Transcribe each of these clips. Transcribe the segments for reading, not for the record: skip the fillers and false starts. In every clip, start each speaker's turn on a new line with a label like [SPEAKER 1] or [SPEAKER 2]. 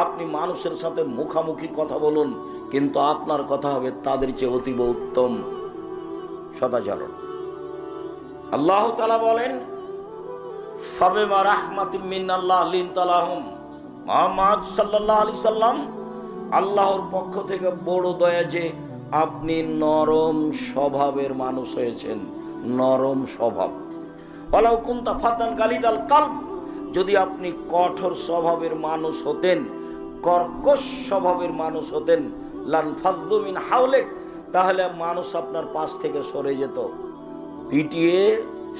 [SPEAKER 1] আপনি মানুষের সাথে মুখামুখি কথা বলুন, কিন্তু আপনার কথা হবে তাদের চেয়ে অতীব উত্তম সদাচরণ। আল্লাহ তাআলা বলেন, ফাবিমা রাহমাতিম মিনাল্লাহ লিনতা লাহুম। মুহাম্মদ সাল্লাল্লাহু আলাইহি সাল্লাম, আল্লাহর পক্ষ থেকে বড় দয়া যে আপনি নরম স্বভাবের মানুষ হয়েছেন। নরম স্বভাব। ওয়ালাউ কুনতা ফাতান গালিদাল কলব, যদি আপনি কঠোর স্বভাবের মানুষ হতেন, কর্কশ স্বভাবের মানুষ হতেন, লানফাযু মিন হাওলিক, তাহলে মানুষ আপনার পাশ থেকে সরে যেত। পিটিয়ে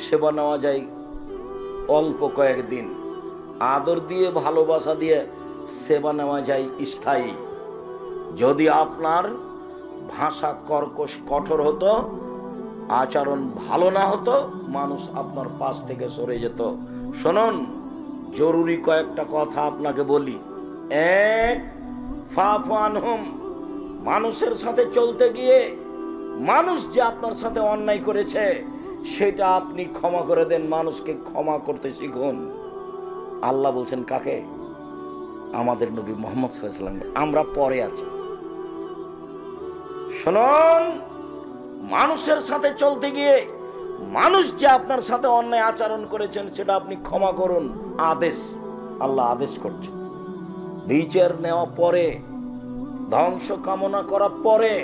[SPEAKER 1] সেবা নেওয়া যায় অল্প কয়েকদিন, আদর দিয়ে ভালোবাসা দিয়ে সেবা নেওয়া যায় স্থায়ী। যদি আপনার ভাষা কর্কশ কঠোর হতো, আচরণ ভালো না হতো, মানুষ আপনার পাশ থেকে সরে যেত। শুনুন, জরুরি কয়েকটা কথা আপনাকে বলি। এক, ফাফু আনহুম, মানুষের সাথে চলতে গিয়ে মানুষ যে আপনার সাথে অন্যায় করেছে সেটা আপনি ক্ষমা করে দেন। মানুষকে ক্ষমা করতে শিখুন। আল্লাহ বলছেন কাকে? আমাদের নবী মুহাম্মদ সাল্লাল্লাহু আলাইহি ওয়াসাল্লাম। আমরা পরে আছি। শুনুন, মানুষের সাথে চলতে গিয়ে মানুষ যে আপনার সাথে অন্যায় আচরণ করেছেন সেটা আপনি ক্ষমা করুন। আদেশ, আল্লাহ আদেশ করছেন। বিচার নেওয়া পরে, ধ্বংস কামনা করা পরে,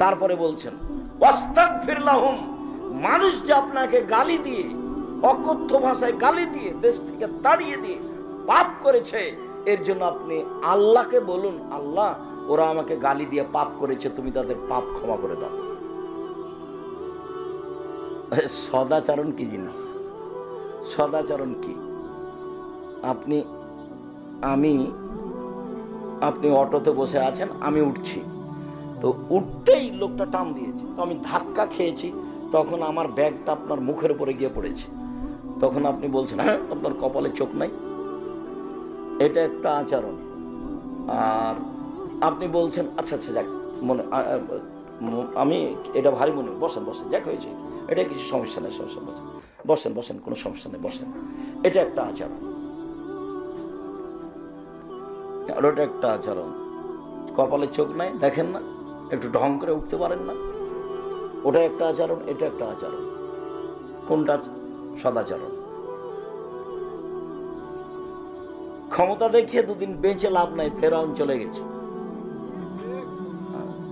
[SPEAKER 1] তারপরে বলছেন ওয়াস্তাগফির লাহুম, মানুষ যে আপনাকে গালি দিয়ে, অকথ্য ভাষায় গালি দিয়ে, দেশ থেকে তাড়িয়ে দিয়ে পাপ করেছে, এর জন্য আপনি আল্লাহকে বলুন, আল্লাহ ওরা আমাকে গালি দিয়ে পাপ করেছে, তুমি তাদের পাপ ক্ষমা করে দাও। সদাচরণ কি জিনিস? সদাচরণ কি? আপনি অটোতে বসে আছেন, আমি উঠছি, তো উঠতেই লোকটা টান দিয়েছে, তো আমি ধাক্কা খেয়েছি, তখন আমার ব্যাগটা আপনার মুখের উপরে গিয়ে পড়েছে। তখন আপনি বলছেন, হ্যাঁ আপনার কপালে চোখ নাই। এটা একটা আচরণ। আর আপনি বলছেন আচ্ছা আচ্ছা যাক, মনে আমি এটা ভারী মনে, বসেন বসেন, যাক হয়েছে, এটা কিছু সমস্যা নেই, সমস্যা বসেন বসেন বসেন, কোনো সমস্যা নেই, বসেন। এটা একটা আচরণ। আর ওটা একটা আচরণ। কপালে চোখ নাই, দেখেন না, একটু ঢং করে উঠতে পারেন না, ওটা একটা আচরণ, এটা একটা আচরণ। কোনটা সদাচরণ? ক্ষমতা দেখিয়ে দুদিন বেঁচে লাভ নাই, ফেরাউন চলে গেছে।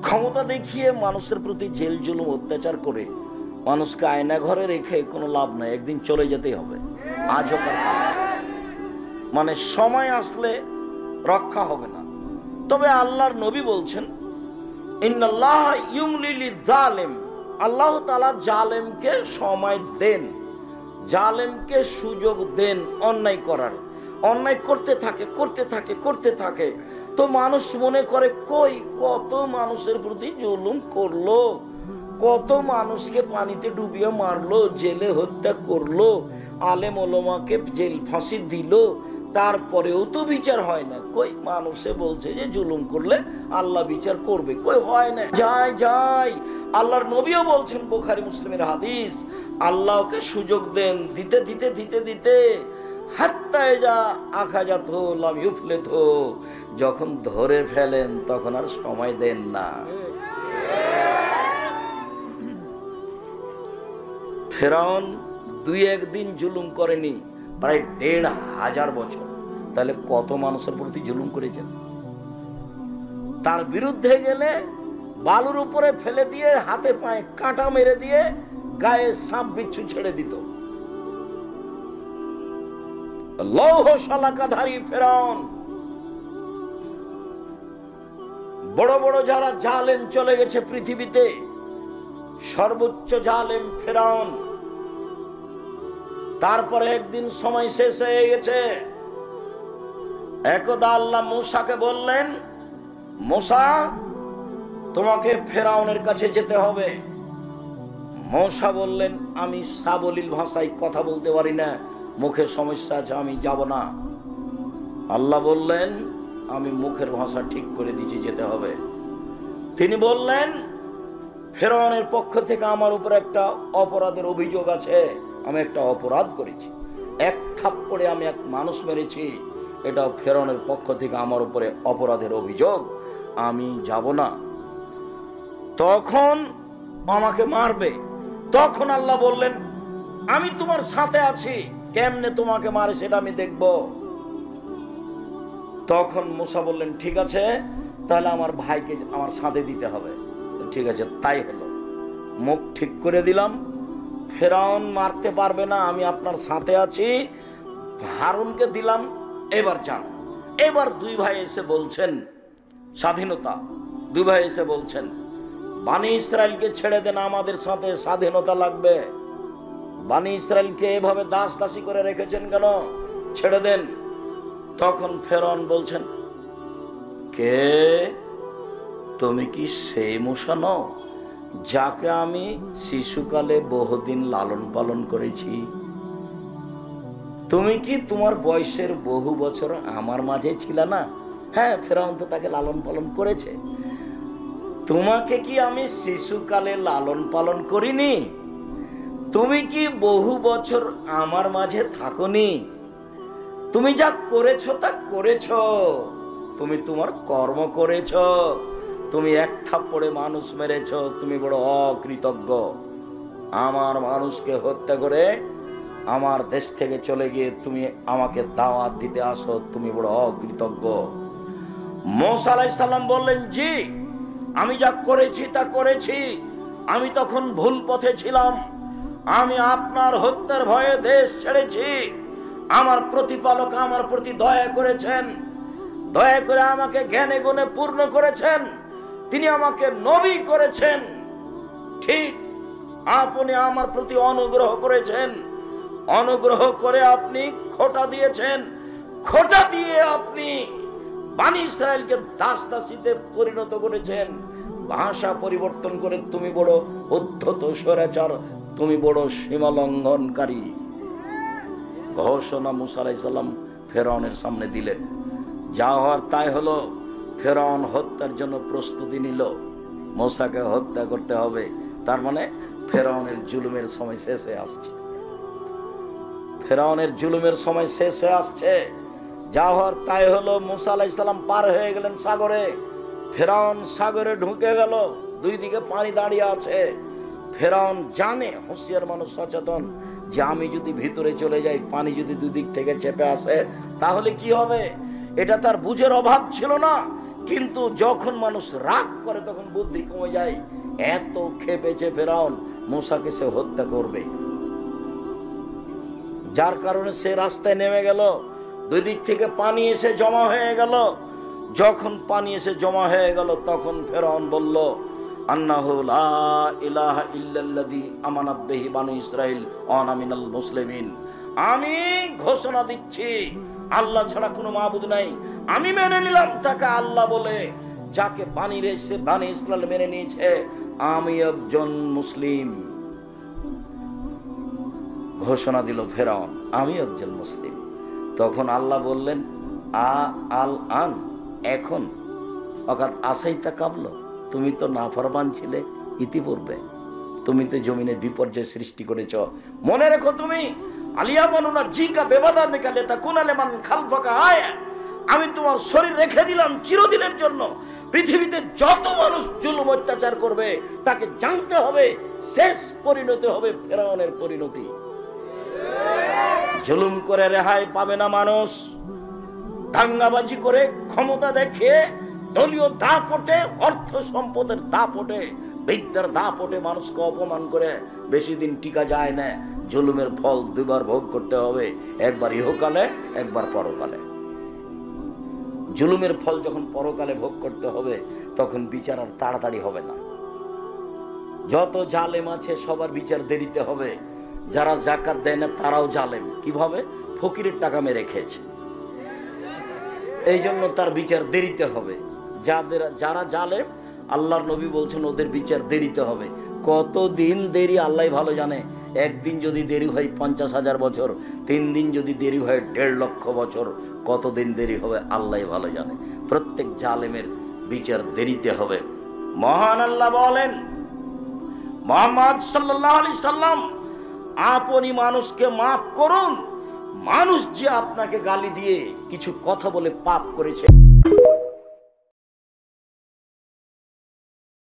[SPEAKER 1] ক্ষমতা দেখিয়ে মানুষের প্রতি জেল জুলুম অত্যাচার করে মানুষকে আয়না ঘরে রেখে কোনো লাভ নাই, একদিন চলে যেতেই হবে। আজ হোক আর কাল, মানে সময় আসলে রক্ষা হবে না। তবে আল্লাহর নবী বলছেন, ইন্নাল্লাহ ইউমলি লিয-যালিম, আল্লাহ তাআলা জালেমকে সময় দেন, জালেমকে সুযোগ দেন অন্যায় করার। অন্যায় করতে থাকে করতে থাকে করতে থাকে, তো মানুষ মনে করে কই কত মানুষের প্রতি জুলুম করলো, কত মানুষকে পানিতে ডুবিয়ে মারলো, জেলে হত্যা করলো, আলেম ওলামাকে জেল ফাঁসি দিল, তারপরেও তো বিচার হয় না। কই মানুষে বলছে যে জুলুম করলে আল্লাহ বিচার করবে, কই হয় না। যাই যাই, আল্লাহর নবীও বলছেন, বুখারী মুসলিমের হাদিস, আল্লাহকে সুযোগ দেন, দিতে দিতে দিতে দিতে হাত্তা ইজা আখাযাতহু লাম ইউফলিতহু, যখন ধরে ফেলেন তখন আর সময় দেন না। ফেরাউন 2-1 দিন জুলুম করেনি, প্রায় 1500 বছর। তাহলে কত মানুষের প্রতি জুলুম করেছেন? তার বিরুদ্ধে গেলে বালুর উপরে ফেলে দিয়ে হাতে পায়ে কাঁটা মেরে দিয়ে গায়ে সাপ বিচ্ছু ছেড়ে দিত। লৌহ শলাকাধারী ফেরাউন। বড় বড় যারা জালেম চলে গেছে পৃথিবীতে, সর্বোচ্চ জালেম ফেরাউন। তারপরে একদিন সময় শেষ হয়ে গেছে। একদা আল্লাহ মূসাকে বললেন, মূসা তোমাকে ফেরাউনের কাছে যেতে হবে। মূসা বললেন, আমি সাবলীল ভাষায় কথা বলতে পারি না, মুখের সমস্যা আছে, আমি যাব না। আল্লাহ বললেন, আমি মুখের ভাষা ঠিক করে দিয়েছি, যেতে হবে। তিনি বললেন, ফেরাউনের পক্ষ থেকে আমার উপর একটা অপরাধের অভিযোগ আছে, আমি একটা অপরাধ করেছি, এক থাপ্পড়ে আমি এক মানুষ মেরেছি, এটাও ফেরাউনের পক্ষ থেকে আমার উপরে অপরাধের অভিযোগ, আমি যাব না। তখন আমাকে মারবে। তখন আল্লাহ বললেন, আমি তোমার সাথে আছি, কেমনে তোমাকে মারে সেটা আমি দেখব। তখন মুসা বললেন, ঠিক আছে, তাহলে আমার ভাইকে আমার সাথে দিতে হবে। ঠিক আছে, তাই হলো। মুখ ঠিক করে দিলাম, ফেরাউন মারতে পারবে না, আমি আপনার সাথে আছি। হারুনকে দিলাম, এবার যান। এবার দুই ভাই এসে বলছেন স্বাধীনতা। দুই ভাই এসে বলছেন, বানি ইসরায়েলকে ছেড়ে দেন, আমাদের সাথে স্বাধীনতা লাগবে। বানি ইসরায়েলকে এভাবে দাস দাসী করে রেখেছেন কেন, ছেড়ে দেন। তখন ফেরাউন বলছেন, কে তুমি? কি সেই মূসা নও যাকে আমি শিশুকালে বহুদিন লালন পালন করেছি? তুমি কি তোমার বয়সের বহু বছর আমার মাঝে ছিল না? হ্যাঁ, ফেরাউন তো তাকে লালন পালন করেছে। তোমাকে কি আমি শিশুকালে লালন পালন করিনি? তুমি কি বহু বছর আমার মাঝে থাকোনি? তুমি যা করেছো তা করেছো, তুমি তোমার কর্ম করেছো। তুমি এক থাপ্পড়ে মানুষ মেরেছো, তুমি বড় অকৃতজ্ঞ। আমার মানুষকে হত্যা করে আমার দেশ থেকে চলে গিয়ে তুমি আমাকে দাওয়াত দিতে আসো, তুমি বড় অকৃতজ্ঞ। মূসা আলাইহিস সালাম বললেন, জি, আমি যা করেছি তা করেছি। আমি তখন ভুল পথে ছিলাম, আমি আপনার হত্যার ভয়ে দেশ ছেড়েছি। আমার প্রতিপালক আমার প্রতি দয়া করেছেন, দয়া করে আমাকে জ্ঞানে গুণে পূর্ণ করেছেন, তিনি আমাকে নবী করেছেন। ঠিক আপনি আমার প্রতি অনুগ্রহ করেছেন, অনুগ্রহ করে আপনি খোঁটা দিয়েছেন, খোঁটা দিয়ে আপনি বানি ইসরায়েলকে দাস দাসীতে পরিণত করেছেন। ভাষা পরিবর্তন করে তুমি বড় উদ্ধত স্বৈরাচার, তুমি বড় সীমা লঙ্ঘনকারী। ঘোষণা মূসা আলাইহিস সালাম ফেরাউনের সামনে দিলেন। যা হওয়ার তাই হলো। ফেরাউন হত্যার জন্য প্রস্তুতি নিল, মূসাকে হত্যা করতে হবে। তার মানে ফেরাউনের জুলুমের সময় শেষ হয়ে আসছে। ফেরাউনের জুলুমের সময় শেষ হয়ে আসছে। যা হওয়ার তাই হলো। মূসা আলাইহিস সালাম পার হয়ে গেলেন সাগরে। ফেরাউন সাগরে ঢুকে গেল, দুই দিকে পানি দাঁড়িয়ে আছে। ফেরাউন জানে, হুঁশিয়ার মানুষ সচেতন, যে আমি যদি ভিতরে চলে যাই, পানি যদি দুই দিক থেকে চেপে আসে তাহলে কি হবে। এটা তার বুঝের অভাব ছিল না, কিন্তু যখন মানুষ রাগ করে তখন বুদ্ধি কমে যায়। এত খেপেছে ফেরাউন, মূসাকে সে হত্যা করবে। যার কারণে সে রাস্তায় নেমে গেল। দুই দিক থেকে পানি এসে জমা হয়ে গেল। যখন পানি এসে জমা হয়ে গেল তখন ফেরাউন বলল, আন্নাহু লা ইলাহা ইল্লাল্লাযী আমানাত বিহি বানু ইসরাঈল ওয়া আনা মিনাল মুসলিমিন। আমি ঘোষণা দিচ্ছি, আল্লাহ ছাড়া কোনো মাবুদ নাই। আমি মেনে নিলাম তাকে আল্লাহ বলে, যাকে বানি ইসরাঈল মেনে নিয়েছে। আমি একজন মুসলিম। ঘোষণা দিল ফেরাউন, আমি একজন মুসলিম। তখন আল্লাহ বললেন, আল আন, এখন অকাত আসাইতা কাবল, তুমি তো নাফরমান ছিলে ইতিপূর্বে, তুমি তো জমিনে বিপর্যয় সৃষ্টি করেছ। মনে রেখো, তুমি আলিয়া বানুনা জিকা বেবাদা নিকালে তা কুনালে মান খালফাকা আয়া, আমি তোমার শরীর রেখে দিলাম চিরদিনের জন্য। পৃথিবীতে যত মানুষ জুলুম অত্যাচার করবে তাকে জানতে হবে শেষ পরিণতি হবে ফেরাউনের পরিণতি। জুলুম করে রেহাই পাবে না মানুষ। দাঙ্গাবাজি করে, ক্ষমতা দেখিয়ে, দলীয় দাপটে, অর্থ সম্পদের দাপটে, বিদ্যার দাপটে মানুষকে অপমান করে বেশি দিন টিকা যায় না। জুলুমের ফল দুবার ভোগ করতে হবে, একবার ইহকালে, একবার পরকালে। জুলুমের ফল যখন পরকালে ভোগ করতে হবে তখন বিচার আর তাড়াতাড়ি হবে না। যত জালেম আছে সবার বিচার দেরিতে হবে। যারা যাকাত দেয় না তারাও জালেম। কিভাবে? ফকিরের টাকা মেরে খেয়েছে, এই জন্য তার বিচার দেরিতে হবে। যারা জালেম, আল্লাহর নবী বলছেন ওদের বিচার দেরিতে হবে। কতদিন দেরি আল্লাহ ভালো জানে। একদিন যদি দেরি হয় 50,000 বছর, 3 দিন যদি দেরি হয় 1.5 লক্ষ বছর, কতদিন দেরি হবে আল্লাহ ভালো জানে। প্রত্যেক জালেমের বিচার দেরিতে হবে। মহান আল্লাহ বলেন, মুহাম্মদ সাল্লাল্লাহু আলাইহি সাল্লাম, আপনি মানুষকে মাফ করুন, মানুষ যে আপনাকে গালি দিয়ে কিছু কথা বলে পাপ করেছে